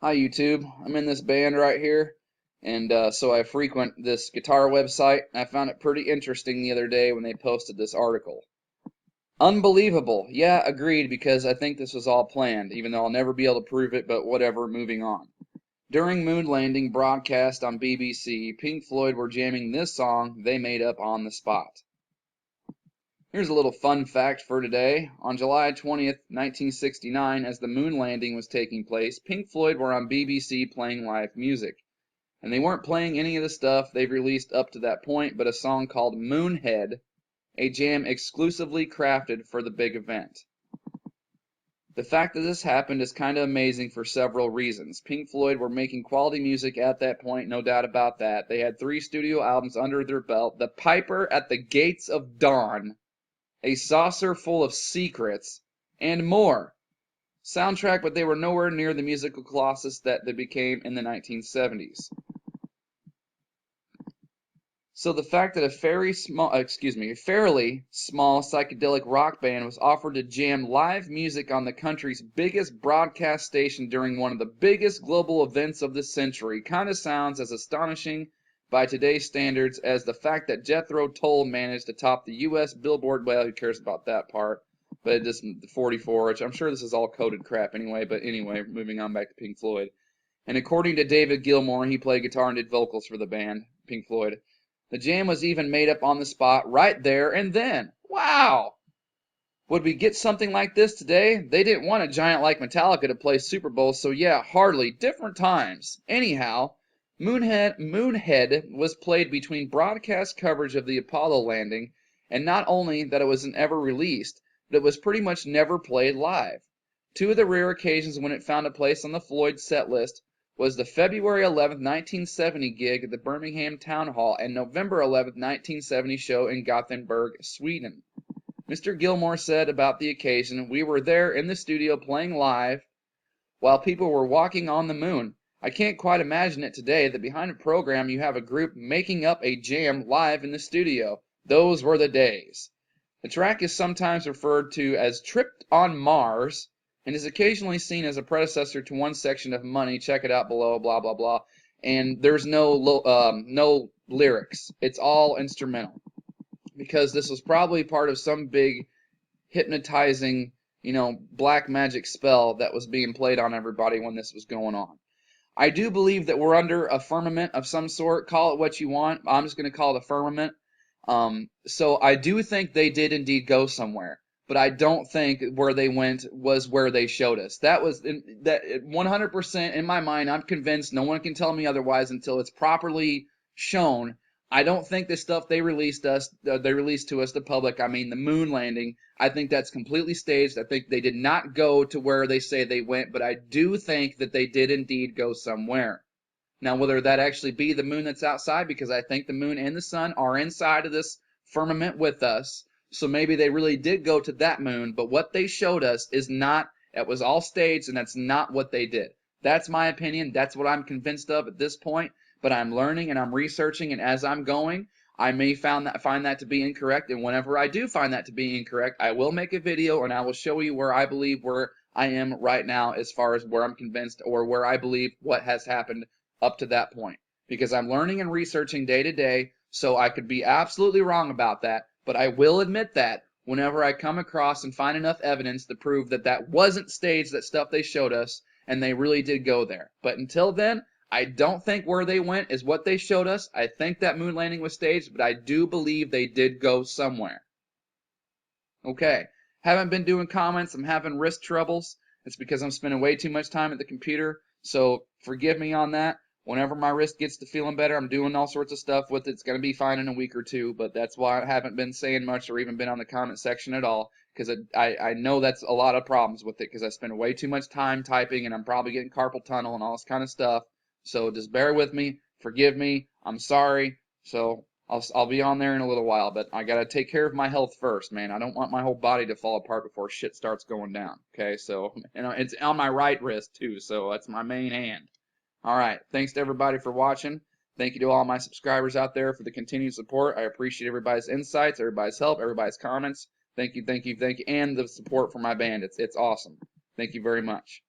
Hi YouTube, I'm in this band right here, and so I frequent this guitar website, and I found it pretty interesting the other day when they posted this article. Unbelievable. Yeah, agreed, because I think this was all planned, even though I'll never be able to prove it, but whatever, moving on. During Moon Landing broadcast on BBC, Pink Floyd were jamming this song they made up on the spot. Here's a little fun fact for today. On July 20th, 1969, as the moon landing was taking place, Pink Floyd were on BBC playing live music. And they weren't playing any of the stuff they've released up to that point, but a song called Moonhead, a jam exclusively crafted for the big event. The fact that this happened is kind of amazing for several reasons. Pink Floyd were making quality music at that point, no doubt about that. They had 3 studio albums under their belt. The Piper at the Gates of Dawn, A Saucer Full of Secrets, and more. Soundtrack, but they were nowhere near the musical colossus that they became in the 1970s. So the fact that a fairly small psychedelic rock band was offered to jam live music on the country's biggest broadcast station during one of the biggest global events of the century kind of sounds as astonishing by today's standards as the fact that Jethro Tull managed to top the U.S. Billboard. Well, who cares about that part? But it just 44, which I'm sure this is all coded crap anyway. But anyway, moving on back to Pink Floyd. And according to David Gilmour, he played guitar and did vocals for the band, Pink Floyd. The jam was even made up on the spot right there and then. Wow! Would we get something like this today? They didn't want a giant like Metallica to play Super Bowl, so yeah, hardly. Different times. Anyhow, Moonhead was played between broadcast coverage of the Apollo landing, and not only that it wasn't ever released, but it was pretty much never played live. 2 of the rare occasions when it found a place on the Floyd set list was the February 11th, 1970 gig at the Birmingham Town Hall and November 11th, 1970 show in Gothenburg, Sweden. Mr. Gilmour said about the occasion, "We were there in the studio playing live while people were walking on the moon. I can't quite imagine it today that behind a program you have a group making up a jam live in the studio. Those were the days." The track is sometimes referred to as Tripped on Mars and is occasionally seen as a predecessor to one section of Money. Check it out below, blah, blah, blah. And there's no lyrics. It's all instrumental because this was probably part of some big hypnotizing, black magic spell that was being played on everybody when this was going on. I do believe that we're under a firmament of some sort. Call it what you want. I'm just going to call it a firmament. So I do think they did indeed go somewhere, but I don't think where they went was where they showed us. That was that 100% in my mind. I'm convinced. No one can tell me otherwise until it's properly shown. I don't think the stuff they released to us, the public, I mean the moon landing, I think that's completely staged. I think they did not go to where they say they went, but I do think that they did indeed go somewhere. Now, whether that actually be the moon that's outside, because I think the moon and the sun are inside of this firmament with us, so maybe they really did go to that moon, but what they showed us is not, it was all staged, and that's not what they did. That's my opinion. That's what I'm convinced of at this point, but I'm learning and I'm researching, and as I'm going, I may find that to be incorrect, and whenever I do find that to be incorrect, I will make a video, and I will show you where I believe where I am right now as far as where I'm convinced or where I believe what has happened up to that point, because I'm learning and researching day to day, so I could be absolutely wrong about that, but I will admit that whenever I come across and find enough evidence to prove that that wasn't staged, that stuff they showed us, and they really did go there. But until then, I don't think where they went is what they showed us. I think that moon landing was staged, but I do believe they did go somewhere. Okay, haven't been doing comments. I'm having wrist troubles. It's because I'm spending way too much time at the computer, so forgive me on that. Whenever my wrist gets to feeling better, I'm doing all sorts of stuff with it. It's going to be fine in a week or two, but that's why I haven't been saying much or even been on the comment section at all, because I know that's a lot of problems with it, because I spend way too much time typing, and I'm probably getting carpal tunnel and all this kind of stuff. So just bear with me. Forgive me. I'm sorry. So I'll be on there in a little while, but I got to take care of my health first, man. I don't want my whole body to fall apart before shit starts going down, okay? So, it's on my right wrist, too, so that's my main hand. All right, thanks to everybody for watching. Thank you to all my subscribers out there for the continued support. I appreciate everybody's insights, everybody's help, everybody's comments. Thank you, thank you, thank you, and the support for my band. It's awesome. Thank you very much.